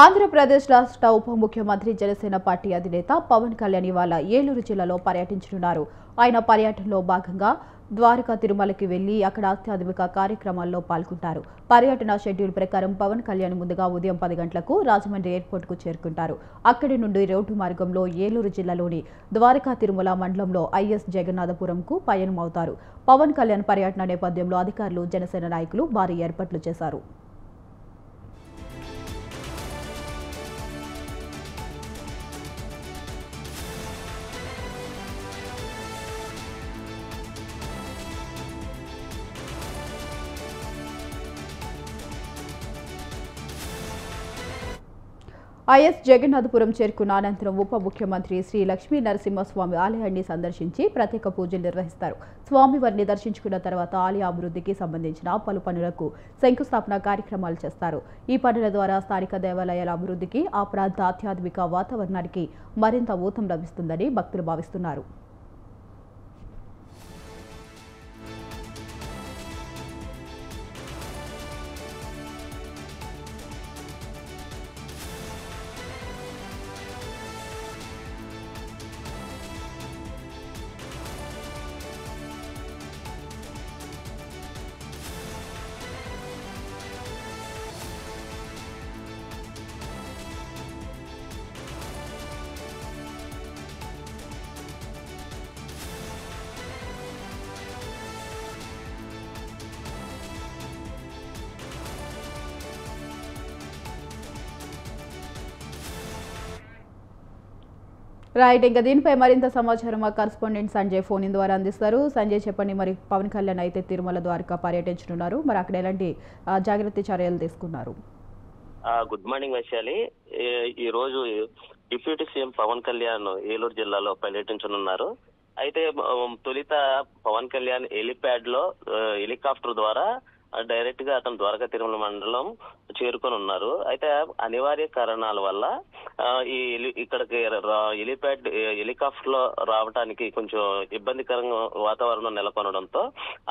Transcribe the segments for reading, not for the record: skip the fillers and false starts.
ఆంధ్రప్రదేశ్ రాష్ట్ర ఉప ముఖ్యమంత్రి జనసేన పార్టీ అధినేత పవన్ కళ్యాణ్ ఇవాళ ఏలూరు జిల్లాలో పర్యటించనున్నారు. ఆయన పర్యటనలో భాగంగా ద్వారకా తిరుమలకి వెళ్లి అక్కడ అత్యాధునిక కార్యక్రమాల్లో పాల్గొంటారు. పర్యటన షెడ్యూల్ ప్రకారం పవన్ కళ్యాణ్ ముందుగా ఉదయం 10 గంటలకు రాజమండ్రి ఎయిర్పోర్టుకు చేరుకుంటారు. అక్కడి నుండి రోడ్డు మార్గంలో ఏలూరు జిల్లాలోని ద్వారకా తిరుమల మండలంలో ఐఎస్ జగన్నాథపురంకు పయనమవుతారు. పవన్ కళ్యాణ్ పర్యటన నేపథ్యంలో అధికారులు, జనసేన నాయకులు భారీ ఏర్పాట్లు చేశారు. ఐఎస్ జగన్నాథపురం చేరుకున్న అనంతరం ఉప ముఖ్యమంత్రి శ్రీ లక్ష్మీ నరసింహస్వామి ఆలయాన్ని సందర్శించి ప్రత్యేక పూజలు నిర్వహిస్తారు. స్వామివారిని దర్శించుకున్న తర్వాత ఆలయ అభివృద్ధికి సంబంధించిన పలు పనులకు శంకుస్థాపన కార్యక్రమాలు చేస్తారు. ఈ పనుల ద్వారా స్థానిక దేవాలయాల అభివృద్ధికి, ఆ ప్రాంత అత్యాధునిక వాతావరణానికి మరింత ఊతం లభిస్తుందని భక్తులు భావిస్తున్నారు. రైట్, ఇంకా దీనిపై మరింత సమాచారం మా కరెస్పాండెంట్ సంజయ్ ఫోన్ ద్వారా అందిస్తారు. సంజయ్, చెప్పండి, మరి పవన్ కళ్యాణ్ అయితే తిరుమల ద్వారకా పర్యటించనున్నారు, మరి అక్కడ ఎలాంటి జాగ్రత్త చర్యలు తీసుకున్నారు? Good morning Vaishali. ఈ రోజు డిప్యూటీ సీఎం పవన్ కళ్యాణ్ ఏలూరు జిల్లాలో పర్యటించనున్నారు. అయితే తొలిత పవన్ కళ్యాణ్ హెలిప్యాడ్ లో హెలికాప్టర్ ద్వారా డైరెక్ట్ గా అతను ద్వారకా తిరుమల మండలం చేరుకొని ఉన్నారు. అయితే అనివార్య కారణాల వల్ల ఈ ఇక్కడికి హెలికాప్టర్ లో రావడానికి కొంచెం ఇబ్బందికరంగా వాతావరణం నెలకొనడంతో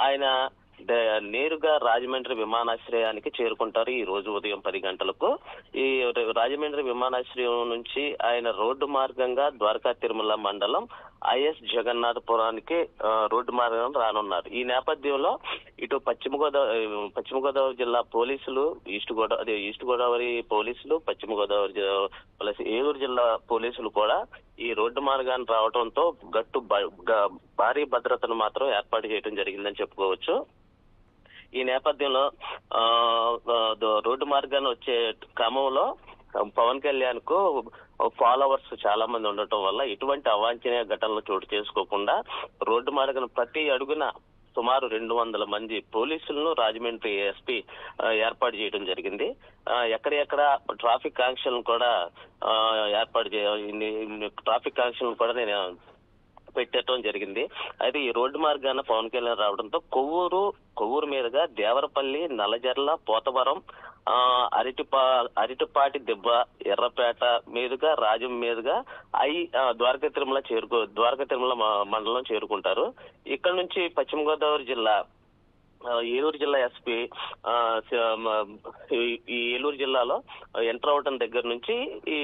ఆయన నేరుగా రాజమండ్రి విమానాశ్రయానికి చేరుకుంటారు. ఈ రోజు ఉదయం 10 గంటలకు. ఈ రాజమండ్రి విమానాశ్రయం నుంచి ఆయన రోడ్డు మార్గంగా ద్వారకా తిరుమల మండలం ఐఎస్ జగన్నాథపురానికి రోడ్డు మార్గం రానున్నారు. ఈ నేపథ్యంలో ఇటు పశ్చిమ గోదావరి జిల్లా పోలీసులు, ఈస్ట్ గోదావరి పోలీసులు, పశ్చిమ గోదావరి ఏలూరు జిల్లా పోలీసులు కూడా ఈ రోడ్డు మార్గాన్ని రావడంతో భారీ భద్రతను మాత్రం ఏర్పాటు చేయడం జరిగిందని చెప్పుకోవచ్చు. ఈ నేపథ్యంలో రోడ్డు మార్గాన్ని వచ్చే క్రమంలో పవన్ కళ్యాణ్ కు ఫాలోవర్స్ చాలా మంది ఉండటం వల్ల ఇటువంటి అవాంఛనీయ ఘటనలు చోటు చేసుకోకుండా రోడ్డు మార్గం ప్రతి అడుగున సుమారు 200 మంది పోలీసులను రాజమండ్రి ఎస్పీ ఏర్పాటు చేయడం జరిగింది. ఎక్కడెక్కడ ట్రాఫిక్ ఆంక్షలను కూడా నేను పెట్టడం జరిగింది. అయితే ఈ రోడ్డు మార్గాన పవన్ కళ్యాణ్ రావడంతో కొవ్వూరు మీదుగా దేవరపల్లి, నల్లజర్ల, పోతవరం, అరిటిపాటి దిబ్బ, ఎర్రపేట మీదుగా రాజం మీదుగా ద్వారకా తిరుమల మండలం చేరుకుంటారు. ఇక్కడ నుంచి పశ్చిమ గోదావరి జిల్లా ఏలూరు జిల్లా ఎస్పీ ఈ ఏలూరు జిల్లాలో ఎంటర్ అవడం దగ్గర నుంచి ఈ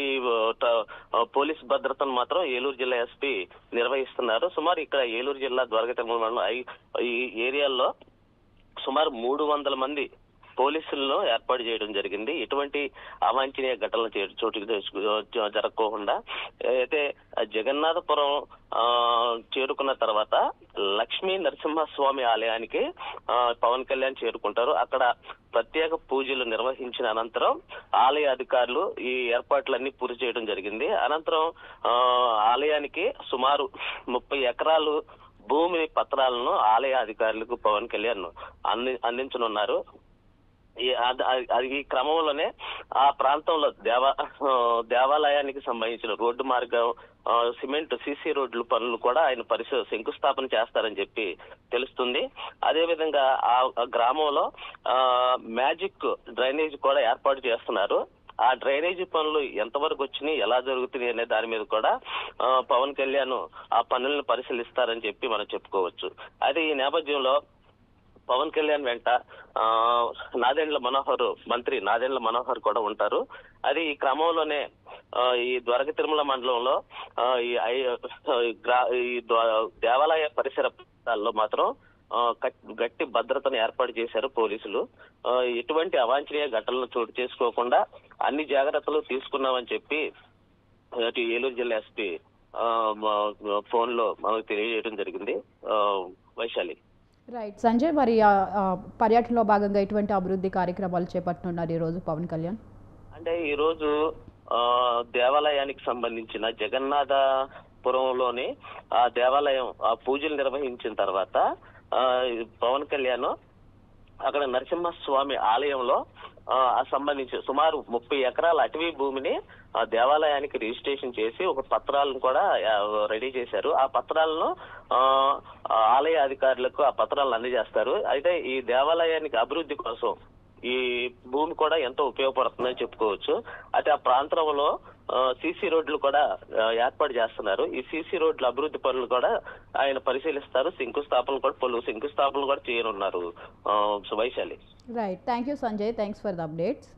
పోలీస్ భద్రతను మాత్రం ఏలూరు జిల్లా ఎస్పీ నిర్వహిస్తున్నారు. సుమారు ఇక్కడ ఏలూరు జిల్లా ద్వారకా తిరుమల మండలం ఈ ఏరియాల్లో సుమారు 300 మంది పోలీసులను ఏర్పాటు చేయడం జరిగింది. ఎటువంటి అవాంఛనీయ ఘటనలు జరగకుండా. అయితే జగన్నాథపురం చేరుకున్న తర్వాత లక్ష్మీ నరసింహస్వామి ఆలయానికి పవన్ కళ్యాణ్ చేరుకుంటారు. అక్కడ ప్రత్యేక పూజలు నిర్వహించిన అనంతరం ఆలయ అధికారులు ఈ ఏర్పాట్లన్నీ పూర్తి చేయడం జరిగింది. అనంతరం ఆలయానికి సుమారు 30 ఎకరాలు భూమి పత్రాలను ఆలయ అధికారులకు పవన్ కళ్యాణ్ అందించనున్నారు. ఈ క్రమంలోనే ఆ ప్రాంతంలో దేవాలయానికి సంబంధించిన రోడ్డు మార్గం, సిమెంట్ సీసీ రోడ్ల పనులు కూడా ఆయన శంకుస్థాపన చేస్తారని చెప్పి తెలుస్తుంది. అదేవిధంగా ఆ గ్రామంలో మ్యాజిక్ డ్రైనేజ్ కూడా ఏర్పాటు చేస్తున్నారు. ఆ డ్రైనేజీ పనులు ఎంతవరకు వచ్చినాయి, ఎలా జరుగుతున్నాయి అనే దాని మీద కూడా పవన్ కళ్యాణ్ ఆ పనులను పరిశీలిస్తారని చెప్పి మనం చెప్పుకోవచ్చు. అయితే ఈ నేపథ్యంలో పవన్ కళ్యాణ్ వెంట మంత్రి నాదెండ్ల మనోహర్ కూడా ఉంటారు. అది ఈ క్రమంలోనే ఈ ద్వారక తిరుమల మండలంలో ఈ దేవాలయ పరిసర ప్రాంతాల్లో మాత్రం గట్టి భద్రతను ఏర్పాటు చేశారు పోలీసులు. ఎటువంటి అవాంఛనీయ ఘటనలు చోటు చేసుకోకుండా అన్ని జాగ్రత్తలు తీసుకున్నామని చెప్పి ఏలూరు జిల్లా ఎస్పీ ఫోన్ లో మనకు తెలియజేయడం జరిగింది. వైశాలి. రైట్ సంజయ్, మరి పర్యటనలో భాగంగా ఎటువంటి అభివృద్ధి కార్యక్రమాలు చేపట్టనున్నారు ఈ రోజు పవన్ కళ్యాణ్? అంటే ఈ రోజు దేవాలయానికి సంబంధించిన జగన్నాథపురంలోని ఆ దేవాలయం ఆ పూజలు నిర్వహించిన తర్వాత పవన్ కళ్యాణ్ అక్కడ నరసింహస్వామి ఆలయంలో సంబంధించి సుమారు 30 ఎకరాల అటవీ భూమిని దేవాలయానికి రిజిస్ట్రేషన్ చేసి ఒక పత్రాలను కూడా రెడీ చేశారు. ఆ పత్రాలను ఆలయ అధికారులకు ఆ పత్రాలను అందజేస్తారు. అయితే ఈ దేవాలయానికి అభివృద్ధి కోసం ఈ భూమి కూడా ఎంతో ఉపయోగపడుతుందని చెప్పుకోవచ్చు. అయితే ఆ ప్రాంతంలో సీసీ రోడ్లు కూడా ఏర్పాటు చేస్తున్నారు. ఈ సీసీ రోడ్ల అభివృద్ధి పనులు కూడా ఆయన పరిశీలిస్తారు. పలు శంకుస్థాపనలు కూడా చేయనున్నారు. Vaishali. Right, thank you Sanjay, thanks for the updates.